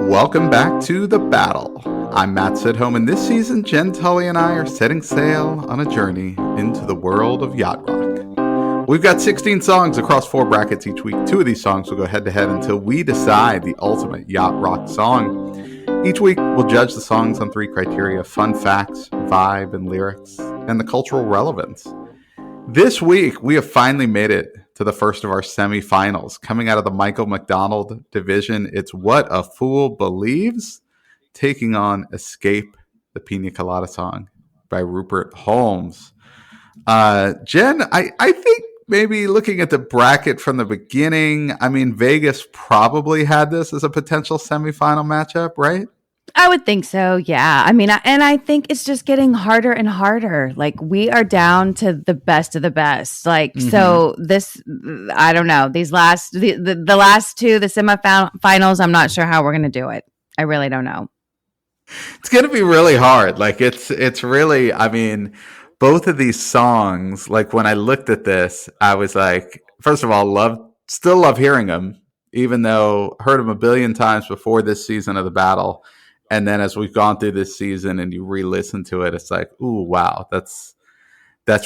Welcome back to The Battle. I'm Matt Sidholm, and this season, Jenn, Tully, and I are setting sail on a journey into the world of yacht rock. We've got 16 songs across 4 brackets each week. 2 of these songs will go head-to-head until we decide the ultimate yacht rock song. Each week, we'll judge the songs on 3 criteria: fun facts, vibe and lyrics, and the cultural relevance. This week, we have finally made it to the first of our semifinals. Coming out of the Michael McDonald division, it's What a Fool Believes, taking on Escape, the Pina Colada Song by Rupert Holmes. Jenn, I think maybe looking at the bracket from the beginning, I mean, Vegas probably had this as a potential semifinal matchup, right? I would think so. Yeah. I mean, and I think it's just getting harder and harder. Like, we are down to the best of the best. Like, so this, I don't know, these last, the last 2, the semifinals, I'm not sure how we're going to do it. I really don't know. It's going to be really hard. Like, it's really, I mean, both of these songs, like when I looked at this, I was like, first of all, still love hearing them, even though heard them a billion times before this season of The Battle. And then as we've gone through this season and you re-listen to it, it's like, ooh, wow, that's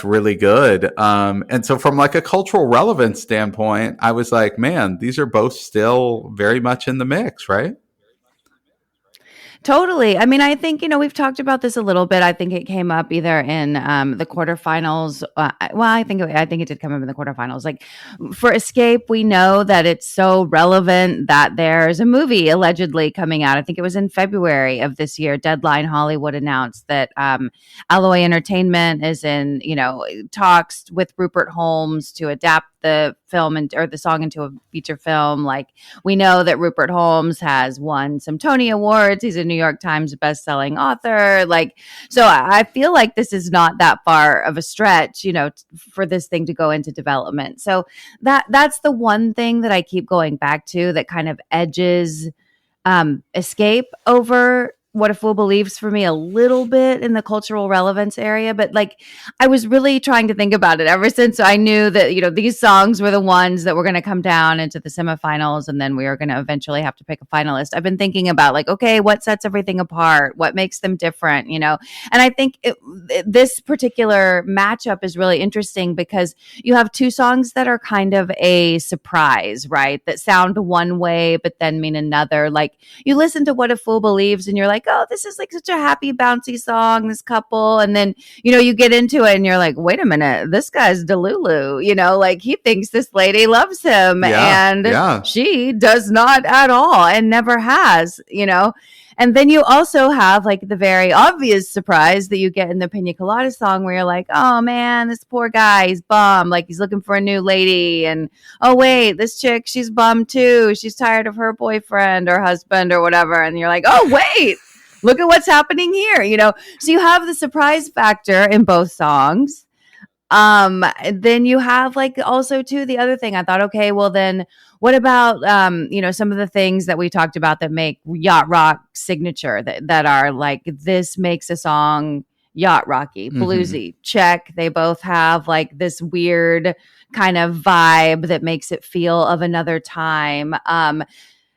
really good. And so from like a cultural relevance standpoint, I was like, man, these are both still very much in the mix, right? Totally. I mean, I think, we've talked about this a little bit. I think it came up either in the quarterfinals. I think it did come up in the quarterfinals. Like, for Escape, we know that it's so relevant that there's a movie allegedly coming out. I think it was in February of this year. Deadline Hollywood announced that Alloy Entertainment is in, talks with Rupert Holmes to adapt the film or the song into a feature film. Like, we know that Rupert Holmes has won some Tony Awards. He's a New York Times best-selling author. Like, so I feel like this is not that far of a stretch, for this thing to go into development. So that's the one thing that I keep going back to that kind of edges Escape over What a Fool Believes for me a little bit in the cultural relevance area. But like, I was really trying to think about it ever since I knew that, these songs were the ones that were going to come down into the semifinals, and then we are going to eventually have to pick a finalist. I've been thinking about like, okay, what sets everything apart? What makes them different? And I think this particular matchup is really interesting because you have 2 songs that are kind of a surprise, right? That sound one way, but then mean another. Like, you listen to What a Fool Believes and you're like, oh, this is like such a happy, bouncy song, this couple. And then, you get into it and you're like, wait a minute, this guy's Delulu, like he thinks this lady loves him and she does not at all and never has, And then you also have like the very obvious surprise that you get in the Pina Colada Song where you're like, oh man, this poor guy, he's bummed. Like, he's looking for a new lady. And, oh wait, this chick, she's bummed too. She's tired of her boyfriend or husband or whatever. And you're like, oh wait, look at what's happening here. So you have the surprise factor in both songs. Then you have like also too, the other thing I thought, okay, well then what about, some of the things that we talked about that make yacht rock signature that are like, this makes a song yacht rocky, bluesy, check. They both have like this weird kind of vibe that makes it feel of another time.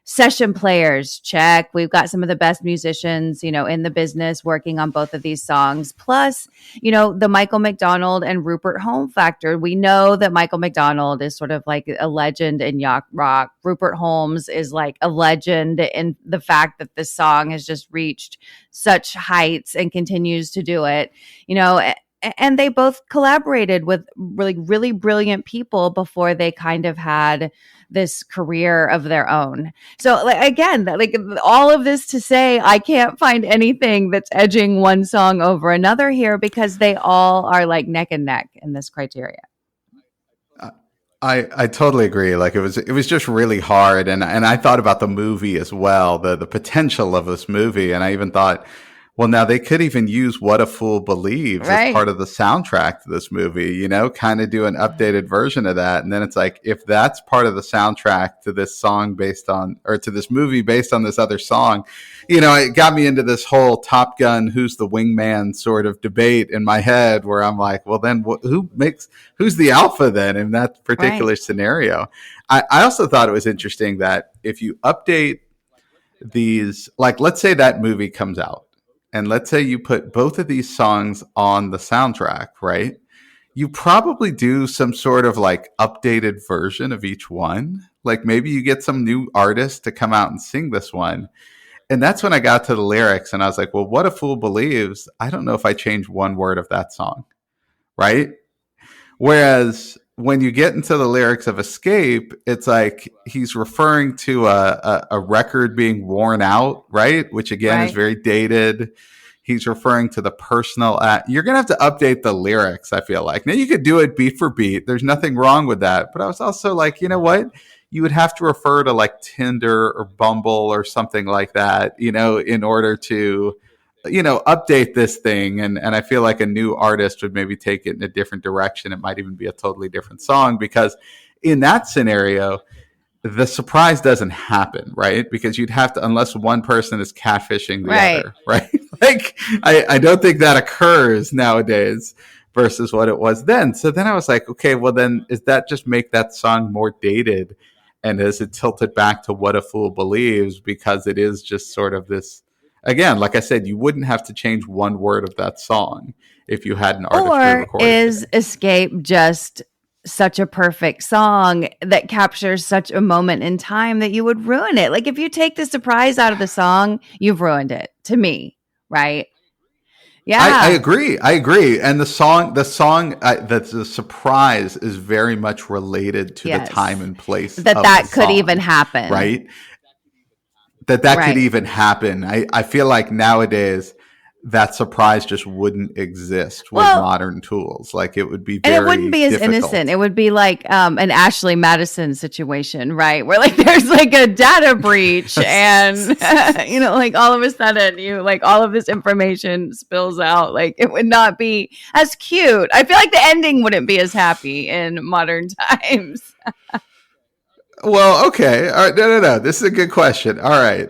Session players, check. We've got some of the best musicians, in the business working on both of these songs. Plus, the Michael McDonald and Rupert Holmes factor. We know that Michael McDonald is sort of like a legend in yacht rock. Rupert Holmes is like a legend in the fact that this song has just reached such heights and continues to do it, and they both collaborated with really, really brilliant people before they kind of had this career of their own. So like, again, like all of this to say, I can't find anything that's edging one song over another here because they all are like neck and neck in this criteria. I totally agree. Like, it was just really hard. And I thought about the movie as well, the potential of this movie. And I even thought, well, now they could even use What a Fool Believes as part of the soundtrack to this movie, kind of do an updated version of that. And then it's like, if that's part of the soundtrack to this song to this movie based on this other song, it got me into this whole Top Gun, who's the wingman sort of debate in my head where I'm like, well, then who's the alpha then in that particular scenario? I also thought it was interesting that if you update these, like, let's say that movie comes out, and let's say you put both of these songs on the soundtrack, right? You probably do some sort of like updated version of each one. Like maybe you get some new artist to come out and sing this one. And that's when I got to the lyrics and I was like, well, What a Fool Believes, I don't know if I change one word of that song, right? Whereas when you get into the lyrics of Escape, it's like he's referring to a record being worn out, right? Which again is Right. very dated. He's referring to the personal act. You're going to have to update the lyrics, I feel like. Now, you could do it beat for beat. There's nothing wrong with that. But I was also like, you know what? You would have to refer to like Tinder or Bumble or something like that, in order to update this thing. And I feel like a new artist would maybe take it in a different direction. It might even be a totally different song, because in that scenario, the surprise doesn't happen, right? Because you'd have to, unless one person is catfishing the Right. other, right? Like, I don't think that occurs nowadays versus what it was then. So then I was like, okay, well then, is that just make that song more dated? And is it tilted back to What a Fool Believes? Because it is just sort of this, again, like I said, you wouldn't have to change one word of that song if you had an artist Or re-recorded is today. Escape just such a perfect song that captures such a moment in time that you would ruin it? Like if you take the surprise out of the song, you've ruined it to me, right? I Yeah. agree. And the surprise is very much related to the time Yes. and place of the That could even song, happen. right? That could Right. even happen. I feel like nowadays that surprise just wouldn't exist with Well, modern tools. Like it would be and it wouldn't very be as innocent. difficult. It would be like an Ashley Madison situation, right? Where like there's like a data breach and like all of a sudden you like all of this information spills out. Like it would not be as cute. I feel like the ending wouldn't be as happy in modern times. Well, okay. All right. No. This is a good question. All right.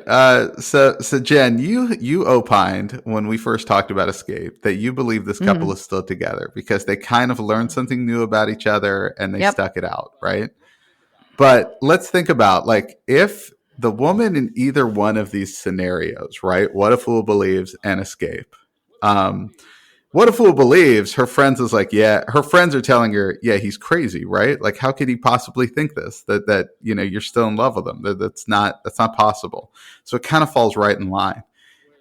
So Jen, you opined when we first talked about Escape that you believe this couple Hmm. is still together because they kind of learned something new about each other and they Yep. stuck it out, right? But let's think about like if the woman in either one of these scenarios, right? What a Fool Believes and Escape. Um, what a Fool Believes, her friends is like, yeah, her friends are telling her, yeah, he's crazy, right? Like, how could he possibly think this? That you're still in love with him. That's not possible. So it kind of falls right in line.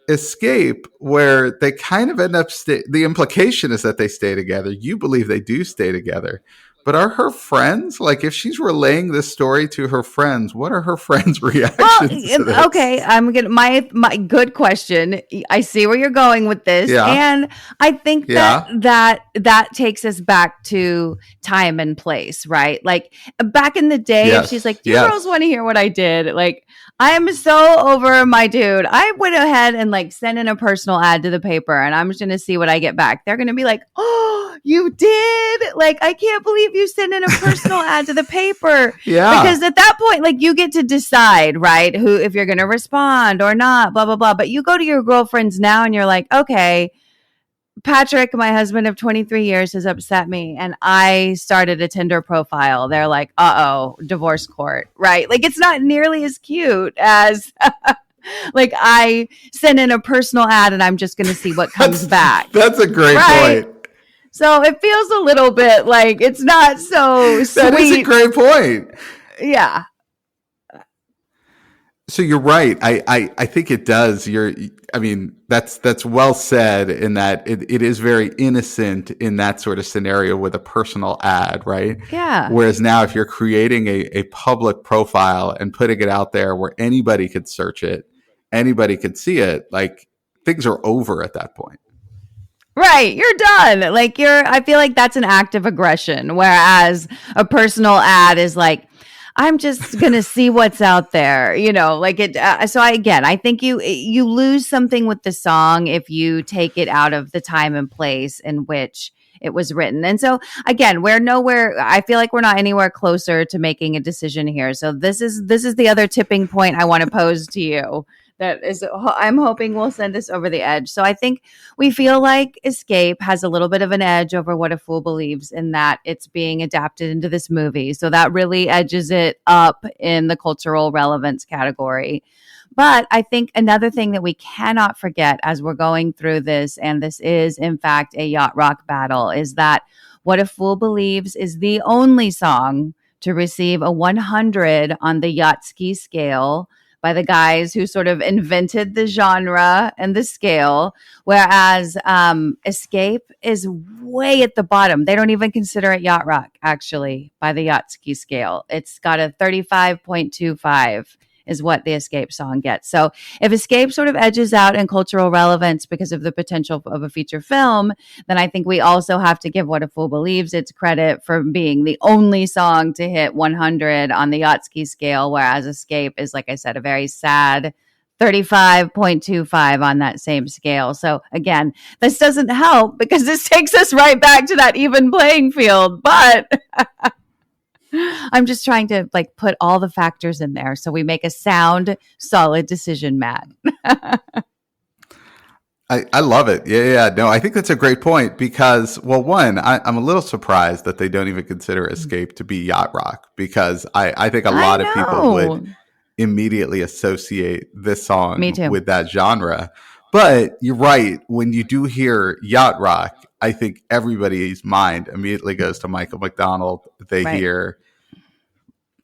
Escape, where they kind of end up the implication is that they stay together. You believe they do stay together. But are her friends, like if she's relaying this story to her friends, what are her friends' Well, reactions to this? okay, I'm gonna my good question. I see where you're going with this, Yeah. and I think that Yeah. that takes us back to time and place, right? Like back in the day, if she's Yes. like, "Do you girls Yes. want to hear what I did?" Like, I am so over my dude. I went ahead and like sent in a personal ad to the paper, and I'm just gonna see what I get back. They're gonna be like, "Oh, you did! Like, I can't believe you sent in a personal ad to the paper." Yeah. Because at that point, like you get to decide, right? Who, if you're going to respond or not, blah, blah, blah. But you go to your girlfriends now and you're like, okay, Patrick, my husband of 23 years, has upset me. And I started a Tinder profile. They're like, oh, divorce court, right? Like it's not nearly as cute as like I send in a personal ad and I'm just going to see what comes That's back, that's a great right? point. So it feels a little bit like it's not so That is a sweet. great point. Yeah. So you're right. I think it does. I mean, that's well said in that it is very innocent in that sort of scenario with a personal ad, right? Yeah. Whereas now if you're creating a public profile and putting it out there where anybody could search it, anybody could see it, like things are over at that point. Right, you're done. Like I feel like that's an act of aggression, whereas a personal ad is like, I'm just gonna see what's out there, like it. I think you lose something with the song if you take it out of the time and place in which it was written. And so again, we're nowhere. I feel like we're not anywhere closer to making a decision here. So this is the other tipping point I want to pose to you that is, I'm hoping will send us over the edge. So I think we feel like Escape has a little bit of an edge over What a Fool Believes in that it's being adapted into this movie. So that really edges it up in the cultural relevance category. But I think another thing that we cannot forget as we're going through this, and this is in fact a yacht rock battle, is that What a Fool Believes is the only song to receive a 100 on the Yachtski scale by the guys who sort of invented the genre and the scale, whereas Escape is way at the bottom. They don't even consider it yacht rock, actually, by the Yachtski scale. It's got a 35.25 is what the Escape song gets. So if Escape sort of edges out in cultural relevance because of the potential of a feature film, then I think we also have to give What a Fool Believes its credit for being the only song to hit 100 on the Yachtski scale, whereas Escape is, like I said, a very sad 35.25 on that same scale. So again, this doesn't help because this takes us right back to that even playing field. But I'm just trying to like put all the factors in there so we make a sound, solid decision, Matt. I love it. Yeah. No, I think that's a great point because, well, one, I'm a little surprised that they don't even consider Escape to be yacht rock because I think a lot of people would immediately associate this song with that genre. But you're right. When you do hear yacht rock, I think everybody's mind immediately goes to Michael McDonald. They hear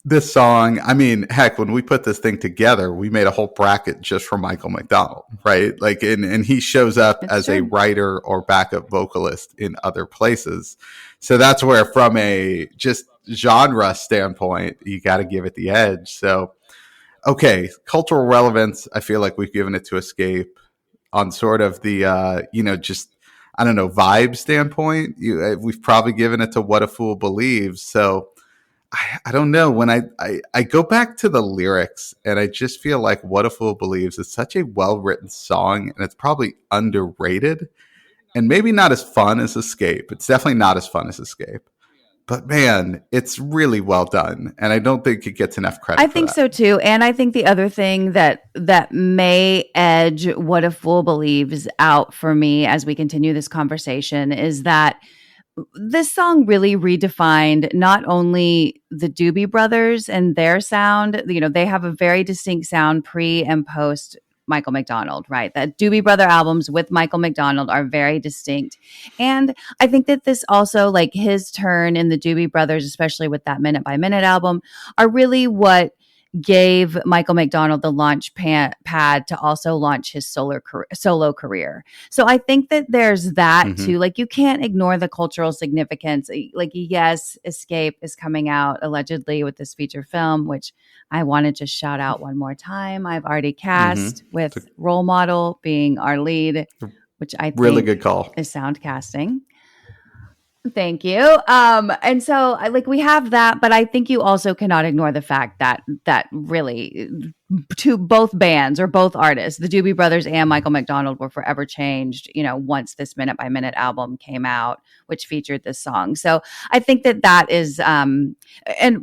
this song. I mean, heck, when we put this thing together, we made a whole bracket just for Michael McDonald, right? Like, and he shows up as a writer or backup vocalist in other places. So that's where, from a just genre standpoint, you got to give it the edge. So, okay, cultural relevance, I feel like we've given it to Escape. On sort of the, just, I don't know, vibe standpoint, we've probably given it to What a Fool Believes. So, I don't know. When I go back to the lyrics, and I just feel like What a Fool Believes is such a well-written song, and it's probably underrated and maybe not as fun as Escape. It's definitely not as fun as Escape. But man, it's really well done, and I don't think it gets enough credit. I think so too, and I think the other thing that may edge What a Fool Believes out for me as we continue this conversation is that this song really redefined not only the Doobie Brothers and their sound. They have a very distinct sound pre and post Michael McDonald, right? That Doobie Brother albums with Michael McDonald are very distinct. And I think that this also, like his turn in the Doobie Brothers, especially with that Minute by Minute album, are really what gave Michael McDonald the launch pad to also launch his solo career. So I think that there's that too. Like, you can't ignore the cultural significance. Like, yes, Escape is coming out allegedly with this feature film, which I want to just shout out one more time. I've already cast with Role Model being our lead, which I think really good call is sound casting. Thank you. And so we have that, but I think you also cannot ignore the fact that really to both bands or both artists, the Doobie Brothers and Michael McDonald, were forever changed, once this Minute by Minute album came out, which featured this song. So I think that is, and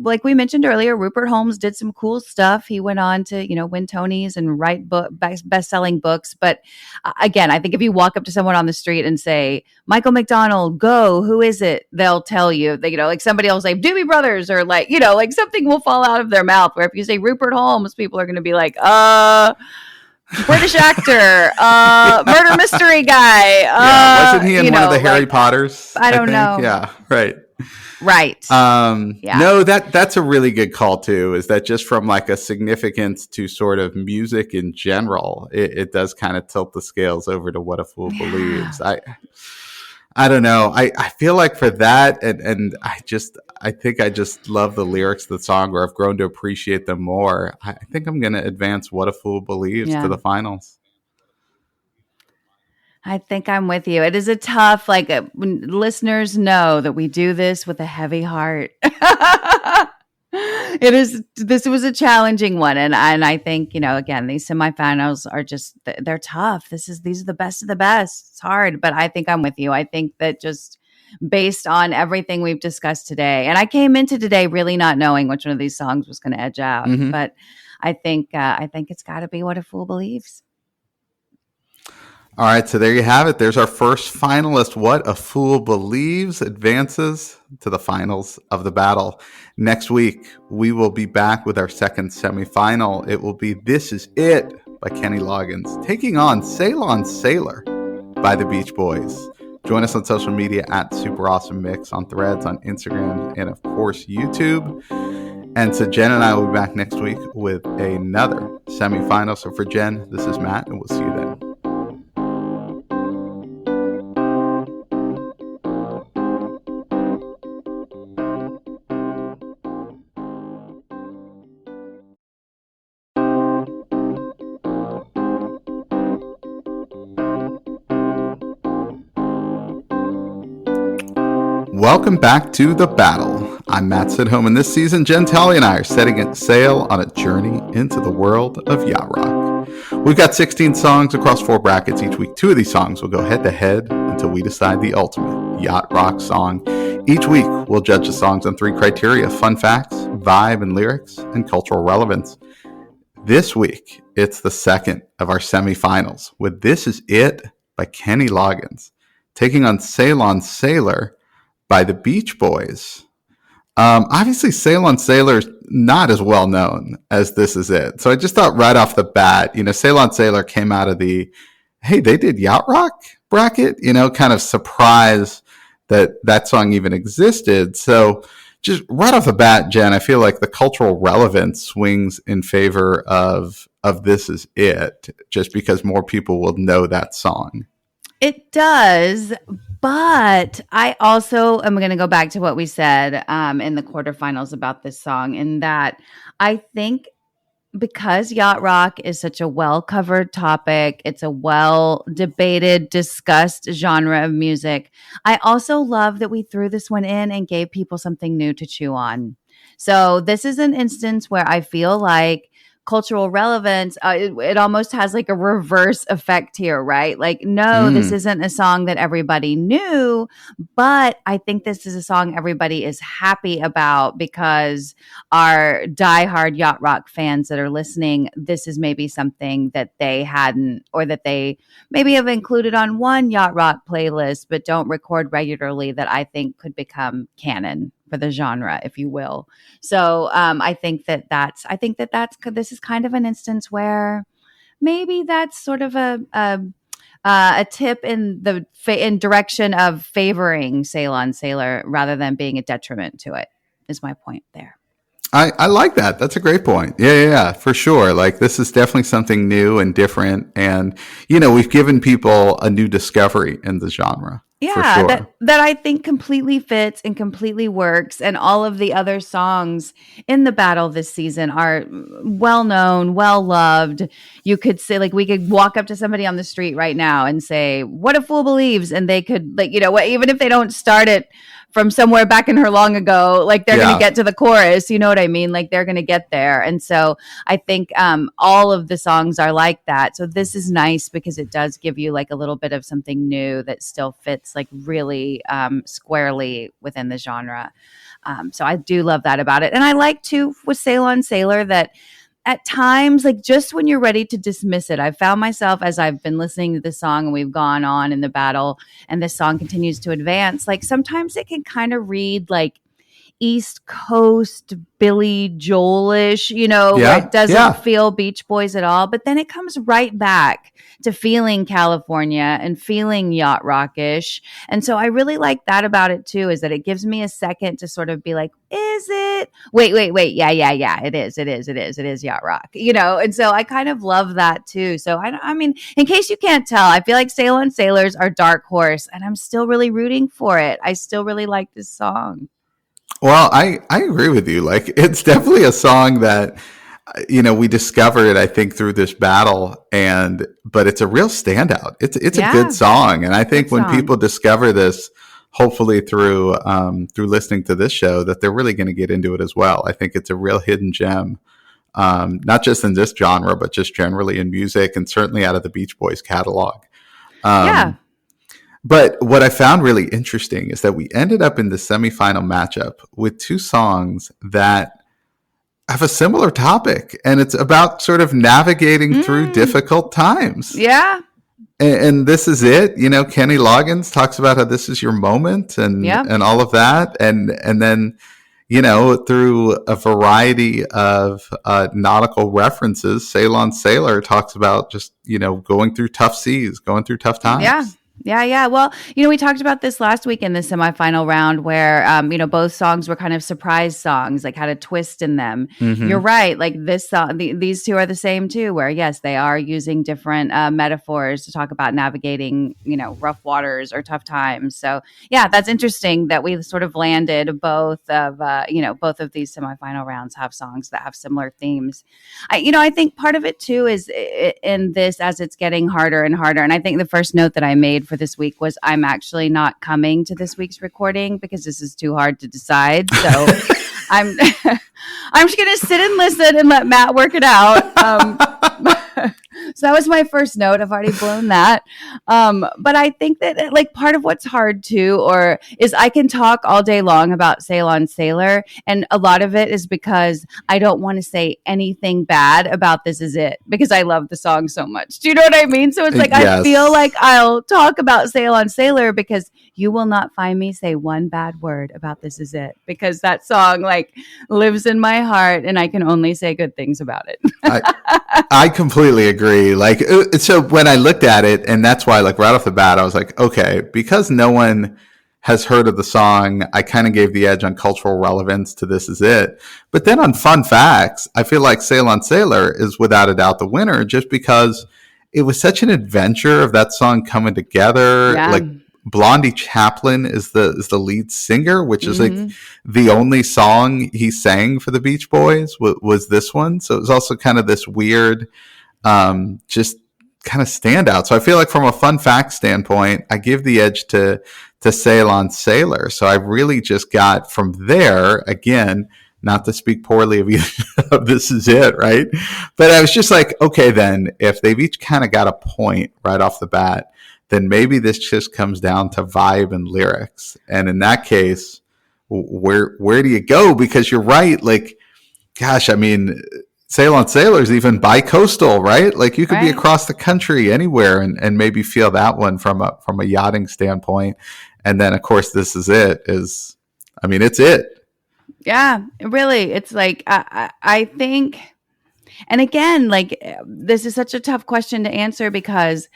like we mentioned earlier, Rupert Holmes did some cool stuff. He went on to, win Tonys and write best-selling books. But again, I think if you walk up to someone on the street and say, Michael McDonald, go, who is it? They'll tell you, that, like somebody will say Doobie Brothers, or like something will fall out of their mouth, where if you say Rupert Holmes, people are going to be like, British actor, murder mystery guy. Wasn't he in one of the Harry Potters? I don't know. Yeah, right. Right. No, that's a really good call too, is that just from like a significance to sort of music in general, it does kind of tilt the scales over to What a Fool Believes. I don't know. I feel like for that, and I think I just love the lyrics of the song, or I've grown to appreciate them more. I think I'm going to advance What a Fool Believes to the finals. I think I'm with you. It is a tough, listeners know that we do this with a heavy heart. This was a challenging one. And I think, again, these semifinals are they're tough. These are the best of the best. It's hard, but I think I'm with you. I think that just based on everything we've discussed today. And I came into today really not knowing which one of these songs was going to edge out, but I think it's got to be What a Fool Believes. All right, so there you have it. There's our first finalist. What a Fool Believes advances to the finals of the battle. Next week, we will be back with our second semifinal. It will be This Is It by Kenny Loggins, taking on Sail on Sailor by the Beach Boys. Join us on social media at Super Awesome Mix, on Threads, on Instagram, and of course, YouTube. And so Jen and I will be back next week with another semifinal. So for Jen, this is Matt, and we'll see you then. Welcome back to The Battle. I'm Matt Sidholm, and this season, Jenn and I are setting sail on a journey into the world of yacht rock. We've got 16 songs across 4 brackets each week. 2 of these songs will go head-to-head until we decide the ultimate yacht rock song. Each week, we'll judge the songs on 3 criteria: fun facts, vibe and lyrics, and cultural relevance. This week, it's the second of our semifinals with This Is It by Kenny Loggins, taking on Sail on Sailor by the Beach Boys. Obviously, Sail on Sailor is not as well known as This Is It. So I just thought right off the bat, Sail on Sailor came out of the, hey, they did yacht rock bracket, kind of surprise that song even existed. So just right off the bat, Jen, I feel like the cultural relevance swings in favor of This Is It, just because more people will know that song. It does, but I also am going to go back to what we said in the quarterfinals about this song, in that I think because yacht rock is such a well-covered topic, it's a well-debated, discussed genre of music, I also love that we threw this one in and gave people something new to chew on. So this is an instance where I feel like cultural relevance, it almost has like a reverse effect here, right? Like, no, this isn't a song that everybody knew, but I think this is a song everybody is happy about because our diehard yacht rock fans that are listening, this is maybe something that they hadn't, or that they maybe have included on one yacht rock playlist, but don't record regularly, that I think could become canon for the genre, if you will. So I think that's this is kind of an instance where maybe that's sort of a tip in direction of favoring Sail on Sailor rather than being a detriment to it, is my point there. I like that. That's a great point. Yeah, for sure. Like, this is definitely something new and different. And, we've given people a new discovery in the genre. Yeah, sure. that I think completely fits and completely works. And all of the other songs in the battle this season are well known, well loved. You could say, like, we could walk up to somebody on the street right now and say, "What a Fool Believes," and they could, like, even if they don't start it from somewhere back in her long ago, like, they're going to get to the chorus. You know what I mean? Like, they're going to get there. And so I think all of the songs are like that. So this is nice because it does give you like a little bit of something new that still fits like really squarely within the genre. So I do love that about it. And I like too with Sail on Sailor that at times, like, just when you're ready to dismiss it, I've found myself, as I've been listening to this song and we've gone on in the battle and this song continues to advance, like, sometimes it can kind of read like East Coast Billy Joel-ish, where it doesn't feel Beach Boys at all. But then it comes right back to feeling California and feeling yacht rockish. And so I really like that about it too, is that it gives me a second to sort of be like, is it? Wait. Yeah. It is yacht rock, And so I kind of love that too. So I mean, in case you can't tell, I feel like Sail on Sailors are dark horse, and I'm still really rooting for it. I still really like this song. Well, I agree with you. Like, it's definitely a song that, we discovered, I think, through this battle, but it's a real standout. It's a good song. And I think when people discover this, hopefully through listening to this show, that they're really going to get into it as well. I think it's a real hidden gem, not just in this genre, but just generally in music, and certainly out of the Beach Boys catalog. But what I found really interesting is that we ended up in the semifinal matchup with two songs that have a similar topic, and it's about sort of navigating through difficult times. Yeah. And this is it. You know, Kenny Loggins talks about how this is your moment and all of that. And then, you know, through a variety of nautical references, Ceylon Sailor talks about just, you know, going through tough seas, going through tough times. Yeah. Yeah. Well, you know, we talked about this last week in the semifinal round where, you know, both songs were kind of surprise songs, like had a twist in them. Mm-hmm. You're right. Like this song, these two are the same too, where yes, they are using different metaphors to talk about navigating, you know, rough waters or tough times. So yeah, that's interesting that we sort of landed both of, you know, both of these semifinal rounds have songs that have similar themes. I think part of it too is in this as it's getting harder and harder. And I think the first note that I made for this week was I'm actually not coming to this week's recording because this is too hard to decide. So I'm just going to sit and listen and let Matt work it out. So that was my first note. I've already blown that. But I think that like part of what's hard too, is I can talk all day long about Ceylon Sailor. And a lot of it is because I don't want to say anything bad about This Is It because I love the song so much. Do you know what I mean? So it's like, Yes. I feel like I'll talk about Ceylon Sailor because you will not find me say one bad word about This Is It because that song like lives in my heart and I can only say good things about it. I completely agree. Like, so when I looked at it, and that's why, like, right off the bat, I was like, okay, because no one has heard of the song, I kind of gave the edge on cultural relevance to This Is It. But then on fun facts, I feel like Ceylon Sailor is without a doubt the winner just because it was such an adventure of that song coming together. Yeah. Like, Blondie Chaplin is the lead singer, which is like the only song he sang for the Beach Boys was this one. So it was also kind of this weird, just kind of standout. So I feel like from a fun fact standpoint, I give the edge to Ceylon Sailor. So I really just got from there, again, not to speak poorly of either of This Is It, right? But I was just like, okay, then if they've each kind of got a point right off the bat, then maybe this just comes down to vibe and lyrics. And in that case, where do you go? Because you're right. Like, gosh, I mean, Ceylon Sailor is even bi-coastal, right? Like you could be across the country anywhere and maybe feel that one from a yachting standpoint. And then of course, This Is It is, I mean, it's it. Yeah, really. It's like, I think, and again, like this is such a tough question to answer because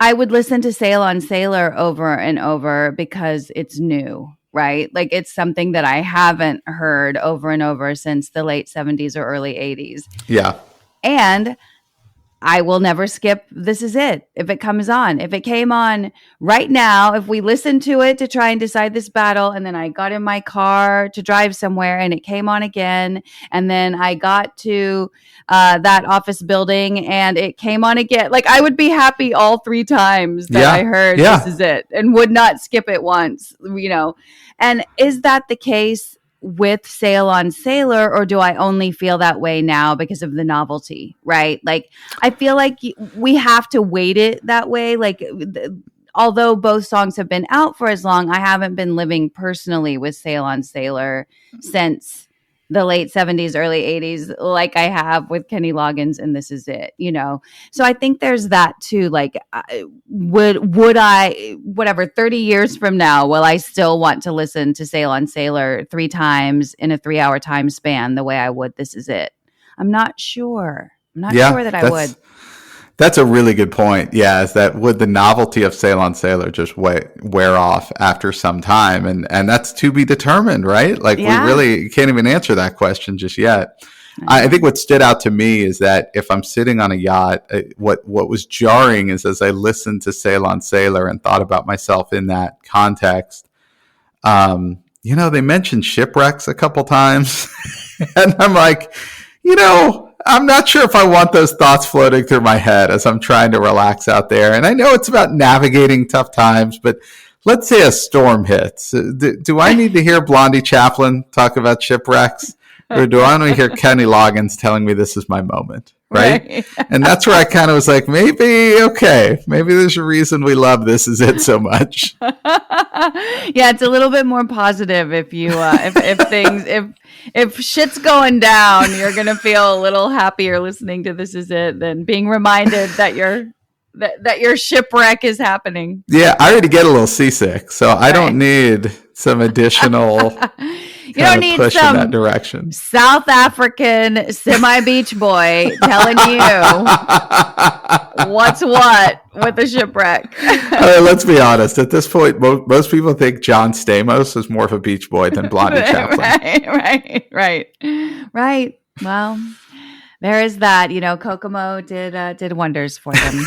I would listen to Ceylon Sailor over and over because it's new, right? Like it's something that I haven't heard over and over since the late 70s or early 80s. Yeah. And I will never skip This Is It if it comes on. If it came on right now, if we listened to it to try and decide this battle, and then I got in my car to drive somewhere and it came on again, and then I got to that office building and it came on again, like I would be happy all three times that I heard This Is It and would not skip it once, you know. And is that the case with Ceylon Sailor, or do I only feel that way now because of the novelty, right? Like, I feel like we have to weight it that way. Like, although both songs have been out for as long, I haven't been living personally with Ceylon Sailor since the late 70s, early 80s, like I have with Kenny Loggins and This Is It, you know? So I think there's that too. Like, would I, whatever, 30 years from now, will I still want to listen to Ceylon Sailor 3 times in a 3-hour time span the way I would This Is It? I'm not sure. I'm not sure that I would. That's a really good point. Yeah, is that would the novelty of Ceylon Sailor just wear off after some time? And that's to be determined, right? Like we really can't even answer that question just yet. I think what stood out to me is that if I'm sitting on a yacht, what was jarring is as I listened to Ceylon Sailor and thought about myself in that context, you know, they mentioned shipwrecks a couple times. And I'm like, you know, I'm not sure if I want those thoughts floating through my head as I'm trying to relax out there. And I know it's about navigating tough times, but let's say a storm hits. Do I need to hear Blondie Chaplin talk about shipwrecks? Or do I want to hear Kenny Loggins telling me this is my moment? right? Right. And that's where I kind of was like, maybe there's a reason we love This Is It so much. Yeah, it's a little bit more positive if you if shit's going down, you're gonna feel a little happier listening to This Is It than being reminded that your shipwreck is happening. Yeah, I already get a little seasick, so I don't need some additional You don't need push some in that direction. South African semi-beach boy telling you what's what with the shipwreck. Let's be honest. At this point, most people think John Stamos is more of a beach boy than Blondie Chaplin. Right. Well, there is that. Kokomo did wonders for them.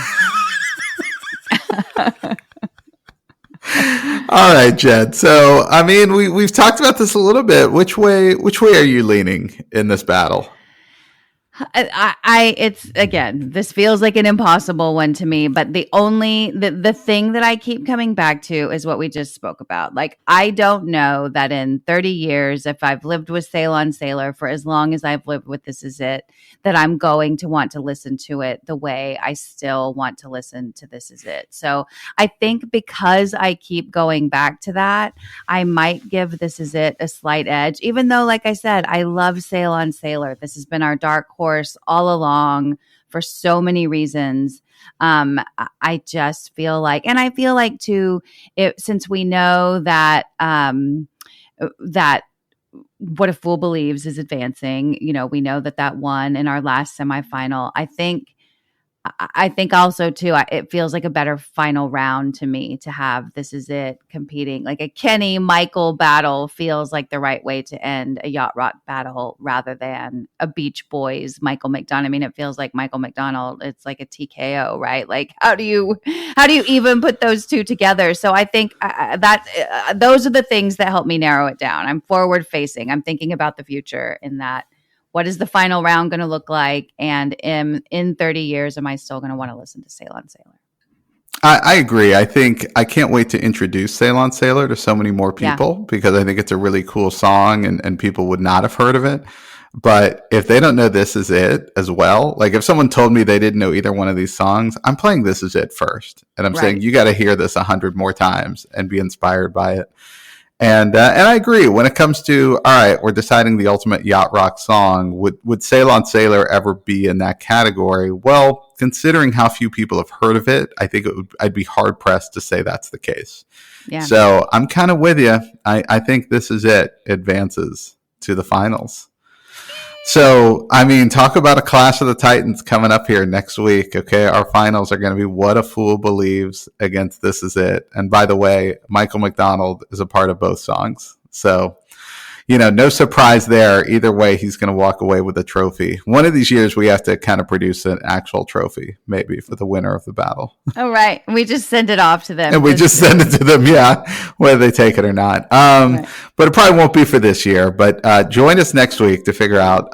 All right, Jen. So, I mean, we've talked about this a little bit. Which way are you leaning in this battle? It's again, this feels like an impossible one to me, but the thing that I keep coming back to is what we just spoke about. Like, I don't know that in 30 years, if I've lived with Sail on Sailor for as long as I've lived with This Is It, that I'm going to want to listen to it the way I still want to listen to This Is It. So I think because I keep going back to that, I might give This Is It a slight edge, even though, like I said, I love Sail on Sailor. This has been our dark horse all along for so many reasons. I just feel like, and I feel like too, since we know that that What a Fool Believes is advancing, we know that won in our last semifinal. I think also too, it feels like a better final round to me to have This Is It competing. Like a Kenny Michael battle feels like the right way to end a yacht rock battle rather than a Beach Boys Michael McDonald. I mean, it feels like Michael McDonald. It's like a TKO, right? Like how do you even put those two together? So I think that those are the things that help me narrow it down. I'm forward facing. I'm thinking about the future in that. What is the final round going to look like? And in 30 years, am I still going to want to listen to Sail on Sailor? I agree. I think I can't wait to introduce Sail on Sailor to so many more people because I think it's a really cool song and people would not have heard of it. But if they don't know This Is It as well, like if someone told me they didn't know either one of these songs, I'm playing This Is It first. And I'm saying you got to hear this 100 more times and be inspired by it. And I agree. When it comes to, all right, we're deciding the ultimate yacht rock song, would Sail on Sailor ever be in that category? Well, considering how few people have heard of it, I think I'd be hard pressed to say that's the case. Yeah. So I'm kind of with you. I think This Is It advances to the finals. So, I mean, talk about a Clash of the Titans coming up here next week. Okay, our finals are going to be What a Fool Believes against This Is It. And by the way, Michael McDonald is a part of both songs. So, no surprise there. Either way, he's going to walk away with a trophy. One of these years, we have to kind of produce an actual trophy, maybe, for the winner of the battle. Oh, right. We just send it off to them. And we just send it to them, whether they take it or not. Right. But it probably won't be for this year. But join us next week to figure out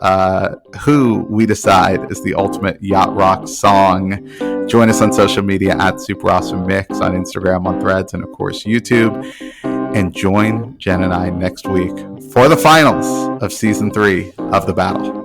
who we decide is the ultimate yacht rock song. Join us on social media at Super Awesome Mix on Instagram, on Threads, and, of course, YouTube. And join Jen and I next week for the finals of Season 3 of The Battle.